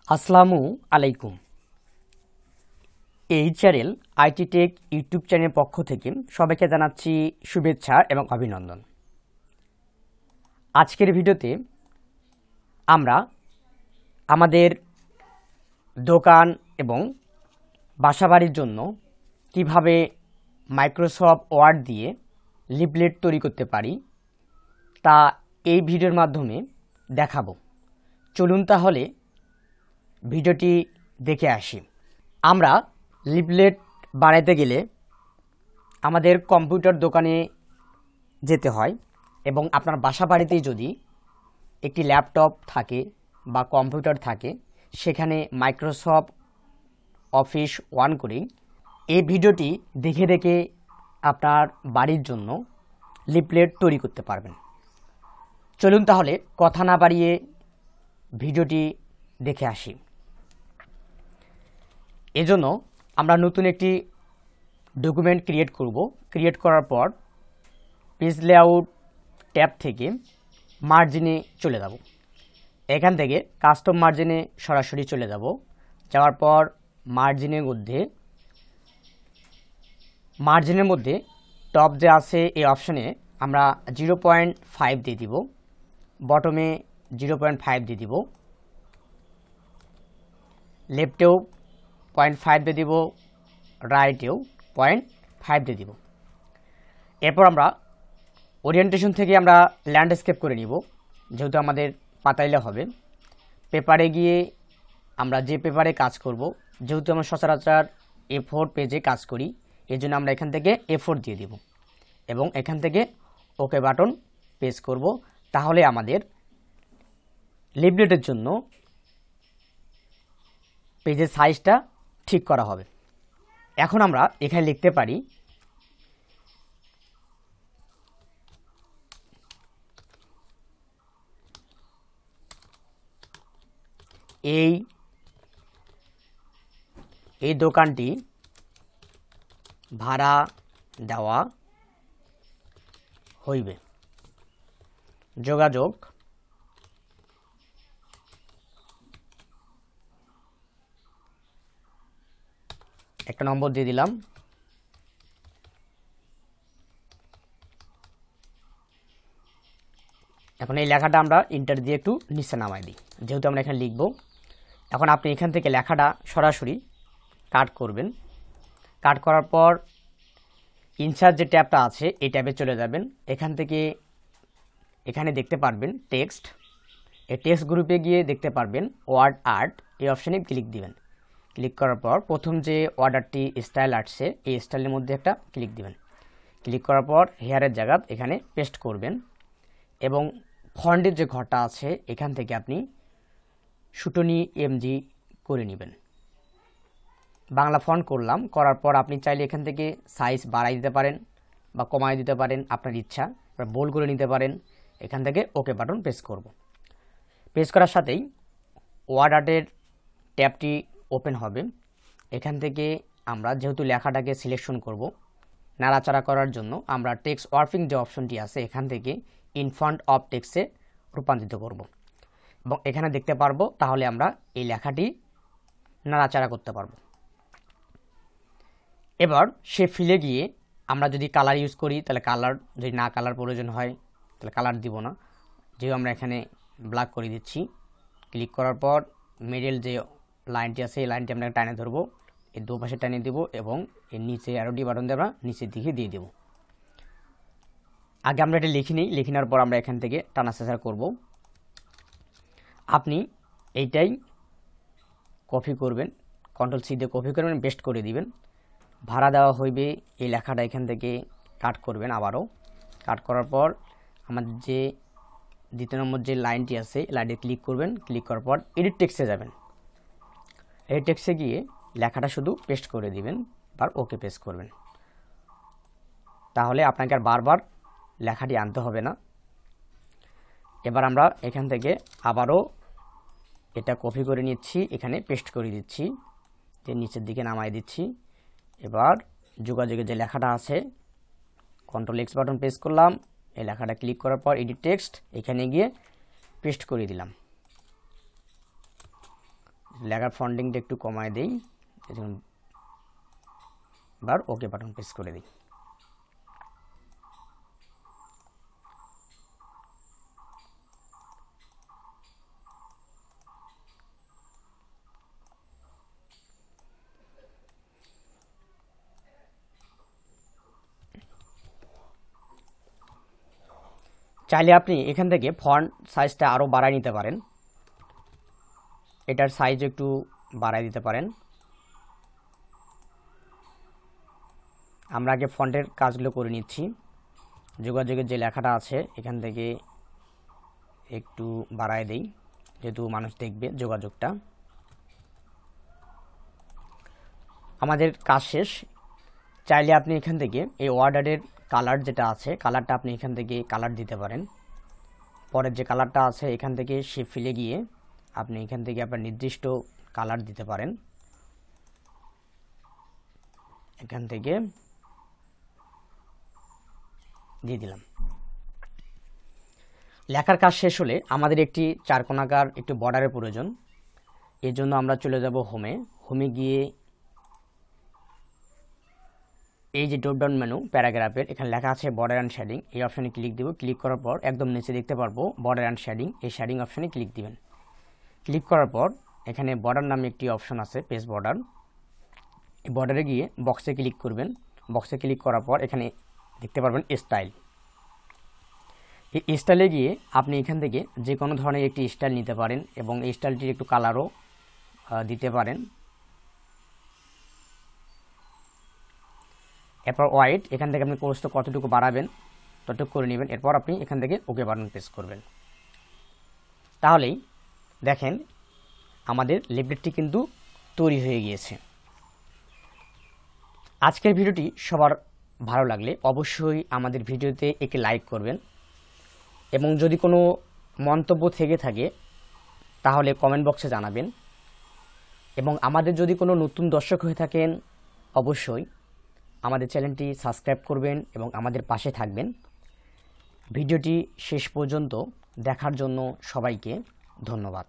আসসালামু আলাইকুম। এই চ্যানেল আইটি টেক ইউটিউব চ্যানেলের পক্ষ থেকে সবাইকে জানাচ্ছি শুভেচ্ছা এবং অভিনন্দন। আজকের ভিডিওতে আমরা আমাদের দোকান এবং বাসাবাড়ির জন্য কিভাবে মাইক্রোসফট ওয়ার্ড দিয়ে লিফলেট তৈরি করতে পারি তা এই ভিডিওর মাধ্যমে দেখাবো। চলুন তাহলে ভিডিওটি দেখে আসি। আমরা লিফলেট বানাইতে গেলে আমাদের কম্পিউটার দোকানে যেতে হয় এবং আপনার বাসা বাড়িতেই যদি একটি ল্যাপটপ থাকে বা কম্পিউটার থাকে সেখানে মাইক্রোসফট অফিস অন করে এই ভিডিওটি দেখে দেখে আপনার বাড়ির জন্য লিফলেট তৈরি করতে পারবেন। চলুন তাহলে কথা না বাড়িয়ে ভিডিওটি দেখে আসি। এজন্য আমরা নতুন একটি ডকুমেন্ট ক্রিয়েট করব। ক্রিয়েট করার পর পেজ লেআউট ট্যাব থেকে মার্জিনে চলে যাব। এখান থেকে কাস্টম মার্জিনে সরাসরি চলে যাব। যাওয়ার পর মার্জিনের মধ্যে টপ যে আছে এই অপশানে আমরা 0.5 দিয়ে দিব, বটমে 0.5 দিয়ে দিব, লেফটেও 0.5 দিয়ে দিব, রাইটেও 0.5 দিয়ে দিব। এরপর আমরা ওরিয়েন্টেশন থেকে আমরা ল্যান্ডস্কেপ করে নিব, যেহেতু আমাদের পাতাইলে হবে। পেপারে গিয়ে আমরা যে পেপারে কাজ করব, যেহেতু আমরা সচরাচর A4 পেজে কাজ করি, এই জন্য আমরা এখান থেকে A4 দিয়ে দিব এবং এখান থেকে ওকে বাটন প্রেস করব। তাহলে আমাদের লিফলেটের জন্য পেজের সাইজটা ঠিক করা হবে। এখন আমরা এখানে লিখতে পারি এই দোকানটি ভাড়া দেওয়া হইবে, যোগাযোগ একটা নম্বর দিয়ে দিলাম। এখন এই লেখাটা আমরা ইন্টার দিয়ে একটু নিচে নামাই দিই, যেহেতু আমরা এখানে লিখব। এখন আপনি এখান থেকে লেখাটা সরাসরি কাট করবেন। কাট করার পর ইনসার্ট যে ট্যাবটা আছে এই ট্যাবে চলে যাবেন। এখান থেকে এখানে দেখতে পারবেন টেক্সট। এই টেক্সট গ্রুপে গিয়ে দেখতে পারবেন ওয়ার্ড আর্ট, এই অপশানে ক্লিক দিবেন। ক্লিক করার পর প্রথম যে অর্ডারটি স্টাইল আসছে এই স্টাইলের মধ্যে একটা ক্লিক দিবেন। ক্লিক করার পর হেয়ারের জায়গা এখানে পেস্ট করবেন এবং ফন্টের যে ঘরটা আছে এখান থেকে আপনি 17 MG করে নেবেন। বাংলা ফন্ট করলাম। করার পর আপনি চাইলে এখান থেকে সাইজ বাড়াই দিতে পারেন বা কমাই দিতে পারেন, আপনার ইচ্ছা। বোল্ড করে নিতে পারেন। এখান থেকে ওকে বাটন প্রেস করব। প্রেস করার সাথেই ওয়ার্ড আর্টের ট্যাবটি ওপেন হবে। এখান থেকে আমরা যেহেতু লেখাটাকে সিলেকশন করব, নাড়াচাড়া করার জন্য আমরা টেক্সট ওয়ার্পিং যে অপশনটি আছে এখান থেকে ইন ফন্ট অফ টেক্সটে রূপান্তরিত করব এবং এখানে দেখতে পারবো। তাহলে আমরা এই লেখাটি নাড়াচাড়া করতে পারবো। এবার সে ফিলে গিয়ে আমরা যদি কালার ইউজ করি তাহলে কালার, যদি না কালার প্রয়োজন হয় তাহলে কালার দিব না, যেহেতু আমরা এখানে ব্ল্যাক করে দিচ্ছি। ক্লিক করার পর মিডল যে লাইনটি আছে এই লাইনটি আমরা টানে ধরবো, এই দুপাশে টানিয়ে দেবো এবং এর নিচে অ্যারোটি বাটন দিয়ে আমরা নিচের দিকে দিয়ে দেব। আগে আমরা এটা লিখে নিই। লিখে নেওয়ার পর আমরা এখান থেকে টানা সেসার করব। আপনি এইটাই কপি করবেন, Ctrl+C দিয়ে কপি করবেন, পেস্ট করে দিবেন। ভাড়া দেওয়া হইবে এই লেখাটা এখান থেকে কাট করবেন। আবারও কাট করার পর আমাদের যে দ্বিতীয় নম্বর যে লাইনটি আছে লাইনে ক্লিক করবেন। ক্লিক করার পর এডিট টেক্সটে যাবেন। এডিট টেক্সটে গিয়ে লেখাটা শুধু পেস্ট করে দিবেন, আর ওকে পেস্ট করবেন। তাহলে আপনাকে আর বারবার লেখাটি আনতে হবে না। এবার আমরা এখান থেকে আবারও এটা কপি করে নিচ্ছি, এখানে পেস্ট করে দিচ্ছি, যে নিচের দিকে নামাই দিচ্ছি। এবার যোগাযোগের যে লেখাটা আছে Ctrl+X বাটন প্রেস করলাম। এই লেখাটা ক্লিক করার পর এডিট টেক্সট এখানে গিয়ে পেস্ট করে দিলাম। লেখার ফন্টিংটা একটু কমায় দেই, এবার ওকে বাটন প্রেস করে দিই। চাইলে আপনি এখান থেকে ফন্ট সাইজটা আরও বাড়ায় নিতে পারেন, এটার সাইজ একটু বাড়ায় দিতে পারেন। আমরা আগে ফন্টের কাজগুলো করে নিচ্ছি। যোগাযোগের যে লেখাটা আছে এখান থেকে একটু বাড়ায় দেই, যেহেতু মানুষ দেখবে যোগাযোগটা। আমাদের কাজ শেষ। চাইলে আপনি এখান থেকে এই অর্ডারের কালার যেটা আছে, কালারটা আপনি এখান থেকে কালার দিতে পারেন। পরের যে কালারটা আছে এখান থেকে শেপ ফিলে গিয়ে আপনি এখান থেকে আপনার নির্দিষ্ট কালার দিতে পারেন। এখান থেকে দিয়ে দিলাম। লেখার কাজ শেষ হলে আমাদের একটি চারকোণাকার একটু বর্ডারের প্রয়োজন। এর জন্য আমরা চলে যাব হোমে গিয়ে এই যে ড্রপ ডাউন মেনু প্যারাগ্রাফের এখানে লেখা আছে বর্ডার অ্যান্ড শেডিং, এই অপশানে ক্লিক দেব। ক্লিক করার পর একদম নিচে দেখতে পারবো বর্ডার অ্যান্ড শেডিং, এই শেডিং অপশানে ক্লিক দিবেন। ক্লিক করার পর এখানে বর্ডার নামে একটি অপশন আছে, পেজ বর্ডার। এই বর্ডারে গিয়ে বক্সে ক্লিক করবেন। বক্সে ক্লিক করার পর এখানে দেখতে পারবেন স্টাইল। এই স্টাইলে গিয়ে আপনি এখান থেকে যে কোনো ধরনের একটি স্টাইল নিতে পারেন এবং এই স্টাইলটির একটু কালারও দিতে পারেন। এরপর হোয়াইট, এখান থেকে আপনি প্রস্থ কতটুকু বাড়াবেন ততটুকু করে নেবেন। এরপর আপনি এখান থেকে ওকে বাটন প্রেস করবেন। তাহলেই দেখেন আমাদের লিফলেটটি কিন্তু তৈরি হয়ে গিয়েছে। আজকের ভিডিওটি সবার ভালো লাগলে অবশ্যই আমাদের ভিডিওতে একটি লাইক করবেন এবং যদি কোনো মন্তব্য থেকে থাকে তাহলে কমেন্ট বক্সে জানাবেন এবং আমাদের যদি কোনো নতুন দর্শক হয়ে থাকেন অবশ্যই আমাদের চ্যানেলটি সাবস্ক্রাইব করবেন এবং আমাদের পাশে থাকবেন। ভিডিওটি শেষ পর্যন্ত দেখার জন্য সবাইকে ধন্যবাদ।